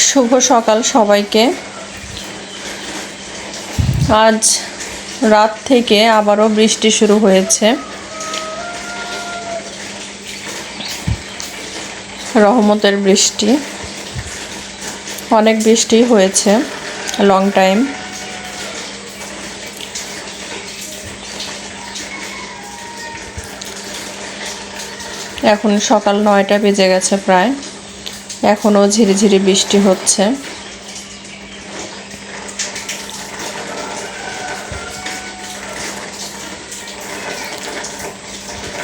শুভ সকাল সবাইকে। আজ রাত থেকে আবারও বৃষ্টি শুরু হয়েছে। রহমতের বৃষ্টি, অনেক বৃষ্টি হয়েছে, লং টাইম। এখন সকাল 9টা বেজে গেছে প্রায়, এখনও ঝিরিঝিরি বৃষ্টি হচ্ছে।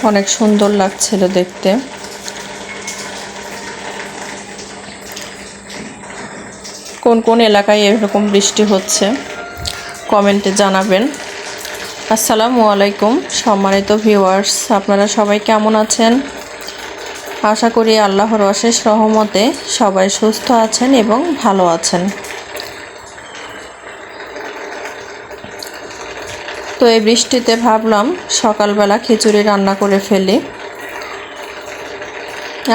অনেক সুন্দর লাগছিল দেখতে। কোন কোন এলাকায় এরকম বৃষ্টি হচ্ছে কমেন্টে জানাবেন। আসসালামু আলাইকুম সম্মানিত ভিউয়ার্স, আপনারা সবাই কেমন আছেন? আশা করি আল্লাহর অশেষ রহমতে সবাই সুস্থ আছেন এবং ভালো আছেন। তো এই বৃষ্টিতে ভাবলাম সকালবেলা খিচুড়ি রান্না করে ফেলি।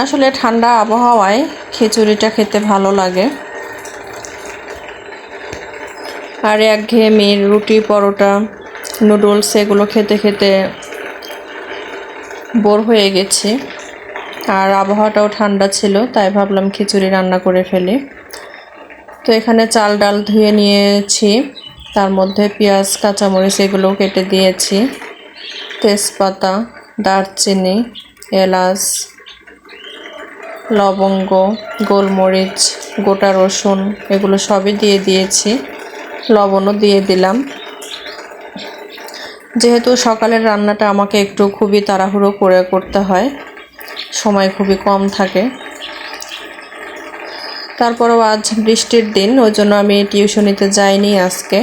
আসলে ঠান্ডা আবহাওয়ায় খিচুড়িটা খেতে ভালো লাগে। আর একঘেয়েমি রুটি, পরোটা, নুডলস এগুলো খেতে খেতে বোর হয়ে গেছি। আর আবহাওয়াটাও ঠান্ডা ছিল, তাই ভাবলাম খিচুড়ি রান্না করে ফেলি। তো এখানে চাল ডাল ধুয়ে নিয়েছি, তার মধ্যে পেঁয়াজ, কাঁচামরিচ এগুলো কেটে দিয়েছি। তেজপাতা, দারচিনি, এলাচ, লবঙ্গ, গোলমরিচ, গোটা রসুন এগুলো সবই দিয়ে দিয়েছি। লবণও দিয়ে দিলাম। যেহেতু সকালের রান্নাটা আমাকে একটু খুবই তাড়াহুড়ো করে করতে হয়, সময় খুবই কম থাকে। তারপরেও আজ বৃষ্টির দিন, ওই জন্য আমি টিউশনিতে যাইনি আজকে।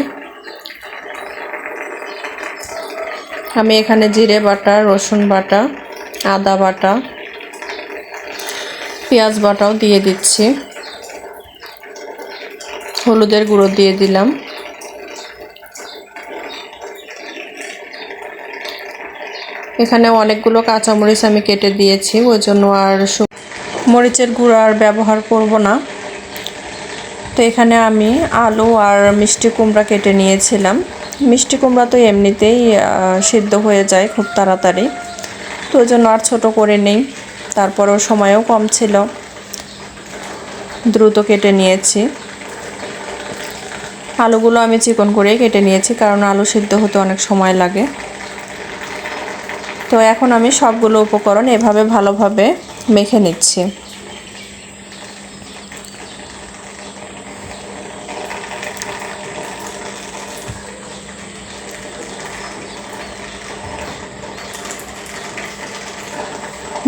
আমি এখানে জিরে বাটা, রসুন বাটা, আদা বাটা, পেঁয়াজ বাটাও দিয়ে দিচ্ছি। হলুদের গুঁড়ো দিয়ে দিলাম। এখানে অনেকগুলো কাঁচামরিচ আমি কেটে দিয়েছি, ওই জন্য আর মরিচের গুঁড়ো আর ব্যবহার করব না। তো এখানে আমি আলু আর মিষ্টি কুমড়া কেটে নিয়েছিলাম। মিষ্টি কুমড়া তো এমনিতেই সিদ্ধ হয়ে যায় খুব তাড়াতাড়ি, তো ওই জন্য আর ছোটো করে নেই। তারপরেও সময়ও কম ছিল, দ্রুত কেটে নিয়েছি। আলুগুলো আমি চিকন করে কেটে নিয়েছি, কারণ আলু সিদ্ধ হতে অনেক সময় লাগে। তো এখন আমি সবগুলো উপকরণ এভাবে ভালোভাবে মেখে নিচ্ছি।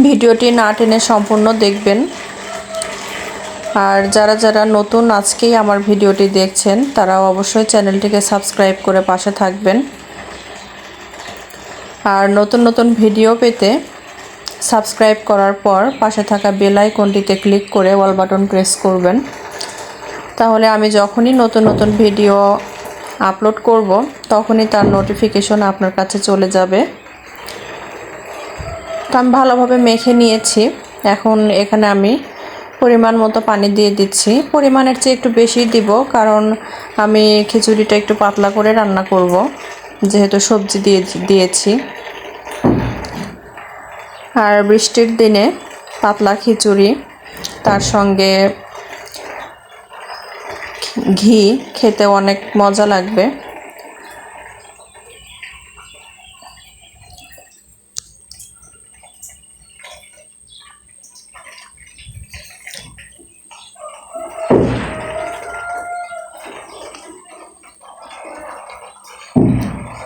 ভিডিওটি না টেনে সম্পূর্ণ দেখবেন। আর যারা যারা নতুন আজকেই আমার ভিডিওটি দেখছেন, তারাও অবশ্যই চ্যানেলটিকে সাবস্ক্রাইব করে পাশে থাকবেন। আর নতুন নতুন ভিডিও পেতে সাবস্ক্রাইব করার পর পাশে থাকা বেল আইকনটিতে ক্লিক করে অল বাটন প্রেস করবেন। তাহলে আমি যখনই নতুন নতুন ভিডিও আপলোড করব, তখনই তার নোটিফিকেশন আপনার কাছে চলে যাবে। তো আমি ভালোভাবে মেখে নিয়েছি। এখন এখানে আমি পরিমাণ মতো পানি দিয়ে দিচ্ছি। পরিমাণের চেয়ে একটু বেশি দিব, কারণ আমি খিচুড়িটা একটু পাতলা করে রান্না করব, যেহেতু সবজি দিয়েছি। আর বৃষ্টির দিনে পাতলা খিচুড়ি, তার সঙ্গে ঘি খেতে অনেক মজা লাগবে।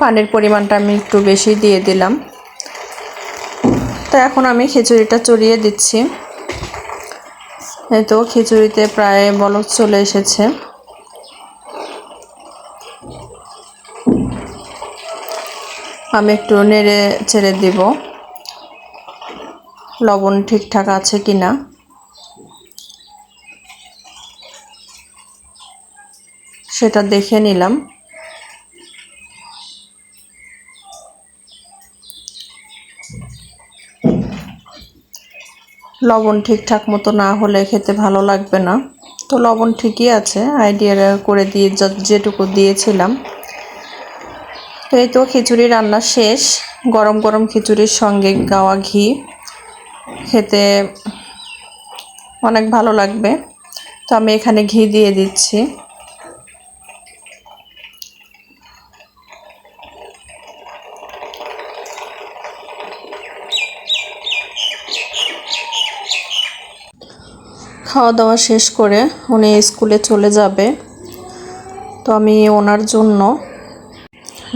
পানির পরিমাণটা আমি একটু বেশি দিয়ে দিলাম। তো এখন আমি খিচুড়িটা চড়িয়ে দিচ্ছি। এই তো খিচুড়িতে প্রায় বলক চলে এসেছে। আমি একটু নেড়ে চেড়ে দিব, লবণ ঠিকঠাক আছে কিনা। সেটা দেখে নিলাম। লবণ ঠিকঠাক মতো না হলে খেতে ভালো লাগবে না। তো লবণ ঠিকই আছে, আইডিয়া করে দিয়ে যেটুকু দিয়েছিলাম। তো এই তো খিচুড়ি রান্না শেষ। গরম গরম খিচুড়ির সঙ্গে গাওয়া ঘি খেতে অনেক ভালো লাগবে। তো আমি এখানে ঘি দিয়ে দিচ্ছি। খাওয়া দাওয়া শেষ করে উনি স্কুলে চলে যাবে। তো আমি ওনার জন্য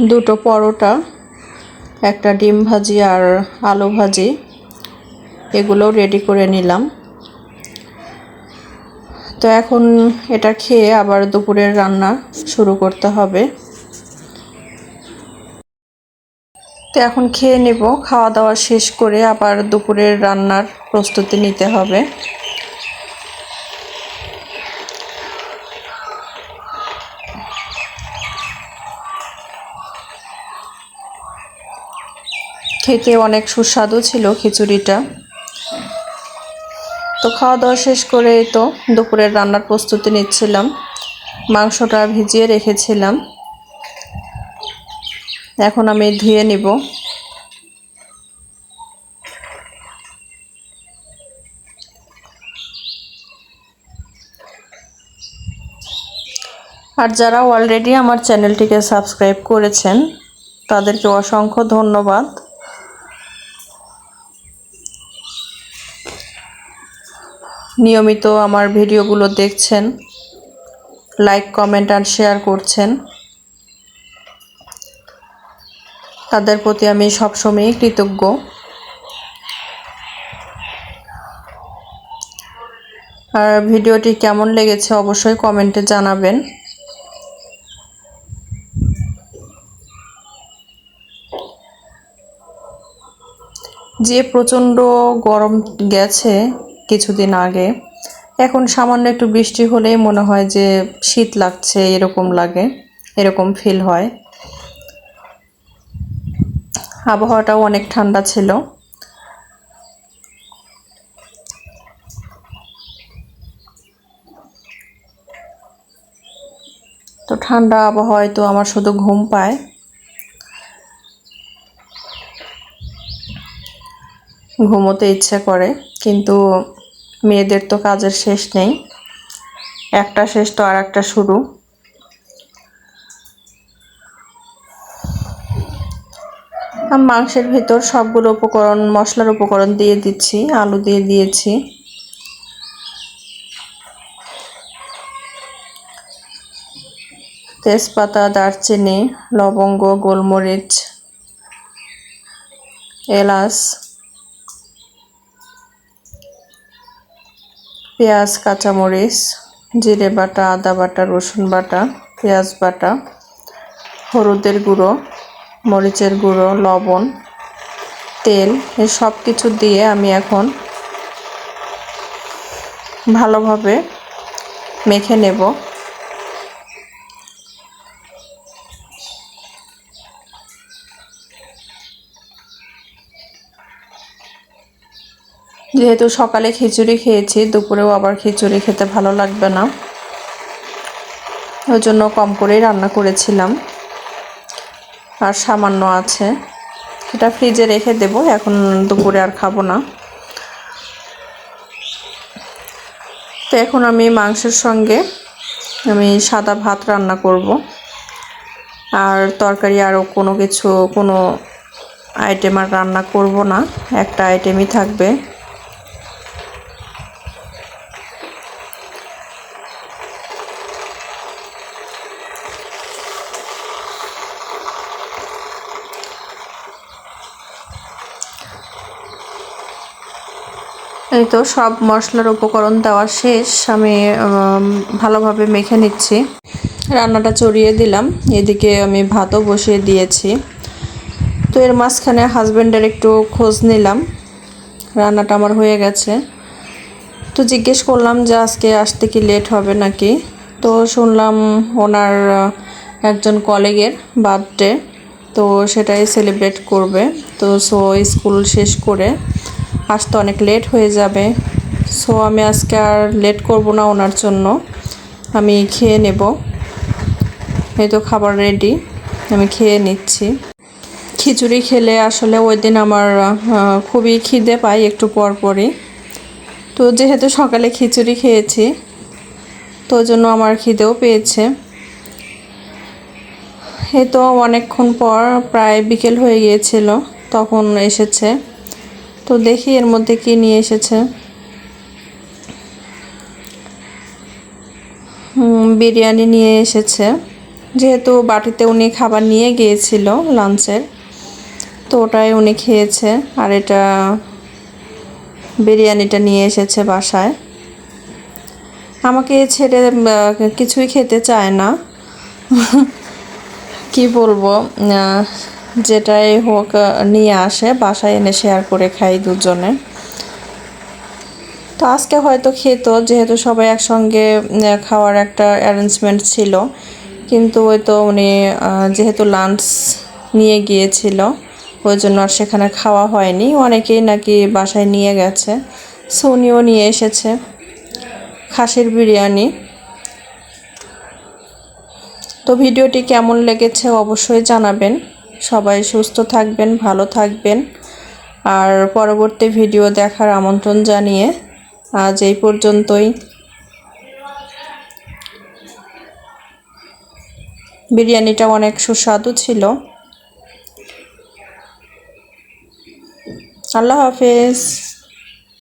দুটো পরোটা, একটা ডিম ভাজি আর আলু ভাজি এগুলো রেডি করে নিলাম। তো এখন এটা খেয়ে আবার দুপুরের রান্না শুরু করতে হবে। তো এখন খেয়ে নেব, খাওয়া দাওয়া শেষ করে আবার দুপুরের রান্নার প্রস্তুতি নিতে হবে। খেতে অনেক সুস্বাদু ছিল খিচুড়িটা। তো খাওয়া দাওয়া শেষ করে তো দুপুরের রান্নার প্রস্তুতি নিচ্ছিলাম। মাংসটা ভিজিয়ে রেখেছিলাম, এখন আমি ধুয়ে নিব। আর যারা অলরেডি আমার চ্যানেলটিকে সাবস্ক্রাইব করেছেন তাদেরকে অসংখ্য ধন্যবাদ। নিয়মিত আমার ভিডিওগুলো দেখছেন, লাইক কমেন্ট আর শেয়ার করছেন, তাদের প্রতি আমি সবসময়ই কৃতজ্ঞ। আর ভিডিওটি কেমন লেগেছে অবশ্যই কমেন্টে জানাবেন। যে প্রচণ্ড গরম গেছে কিছুদিন আগে, এখন সামান্য একটু বৃষ্টি হলেই মনে হয় যে শীত লাগছে, এরকম লাগে, এরকম ফিল হয়। আবহাওয়াটাও অনেক ঠান্ডা ছিল। তো ঠান্ডা আবহাওয়ায় তো আমার শুধু ঘুম পায়। ঘুমোতে ইচ্ছে করে, কিন্তু মেয়েদের তো কাজের শেষ নেই, একটা শেষ তো আর একটা শুরু। মাংসের ভিতর সবগুলো উপকরণ, মশলার উপকরণ দিয়ে দিচ্ছি, আলু দিয়ে দিয়েছি। তেজপাতা, দারচিনি, লবঙ্গ, গোলমরিচ, এলাচ, পেঁয়াজ, কাঁচামরিচ, জিরে বাটা, আদা বাটা, রসুন বাটা, পেঁয়াজ বাটা, হলুদের গুঁড়ো, মরিচের গুঁড়ো, লবণ, তেল, এই সব কিছু দিয়ে আমি এখন ভালোভাবে মেখে নেব। যেহেতু সকালে খিচুড়ি খেয়েছি, দুপুরেও আবার খিচুড়ি খেতে ভালো লাগবে না, ওই জন্য কম করেই রান্না করেছিলাম। আর সামান্য আছে, এটা ফ্রিজে রেখে দেব, এখন দুপুরে আর খাবো না। তো এখন আমি মাংসের সঙ্গে আমি সাদা ভাত রান্না করব, আর তরকারি আরও কোনো আইটেম আর রান্না করব না, একটা আইটেমই থাকবে। এই তো সব মশলার উপকরণ দেওয়া শেষ, আমি ভালোভাবে মেখে নিচ্ছি। রান্নাটা চড়িয়ে দিলাম, এদিকে আমি ভাতও বসিয়ে দিয়েছি। তো এর মাঝখানে হাজব্যান্ডের একটু খোঁজ নিলাম, রান্নাটা আমার হয়ে গেছে। তো জিজ্ঞেস করলাম যে আজকে আসতে কি লেট হবে নাকি। তো শুনলাম ওনার একজন কলিগের বার্থডে, তো সেটাই সেলিব্রেট করবে। তো স্কুল শেষ করে আসতে অনেক লেট হয়ে যাবে। সো আমি আজকে আর লেট করব না, ওনার জন্য আমি খেয়ে নেব। এই তো খাবার রেডি, আমি খেয়ে নিচ্ছি। খিচুড়ি খেলে আসলে ওই দিন আমার খুবই খিদে পায় একটু পর পরই। তো যেহেতু সকালে খিচুড়ি খেয়েছি, তো ওই জন্য আমার খিদেও পেয়েছে। এই তো অনেকক্ষণ পর, প্রায় বিকেল হয়ে গিয়েছিল, তখন এসেছে। তো দেখি এর মধ্যে কি নিয়ে এসেছে। বিরিয়ানি নিয়ে এসেছে, যেহেতু বাটিতে উনি খাবার নিয়ে গিয়েছিল লাঞ্চের, তো ওটাই উনি খেয়েছে। আর এটা বিরিয়ানিটা নিয়ে এসেছে বাসায়। আমাকে ছেড়ে কিছুই খেতে চায় না। কি বলবো, যেটাই হোক নিয়ে আসে, বাসায় এনে শেয়ার করে খাই দুজনে। তো আজকে হয়তো খেত, যেহেতু সবাই একসঙ্গে খাওয়ার একটা অ্যারেঞ্জমেন্ট ছিল, কিন্তু ওই তো উনি যেহেতু লাঞ্চ নিয়ে গিয়েছিল, ওই জন্য আর সেখানে খাওয়া হয়নি। অনেকেই নাকি বাসায় নিয়ে গেছে, সো উনিও নিয়ে এসেছে খাসির বিরিয়ানি। তো ভিডিওটি কেমন লেগেছে অবশ্যই জানাবেন। সবাই সুস্থ থাকবেন, ভালো থাকবেন। আর পরবর্তী ভিডিও দেখার আমন্ত্রণ জানিয়ে আজ এই পর্যন্তই। বিরিয়ানিটা অনেক সুস্বাদু ছিল। আল্লাহ হাফেজ।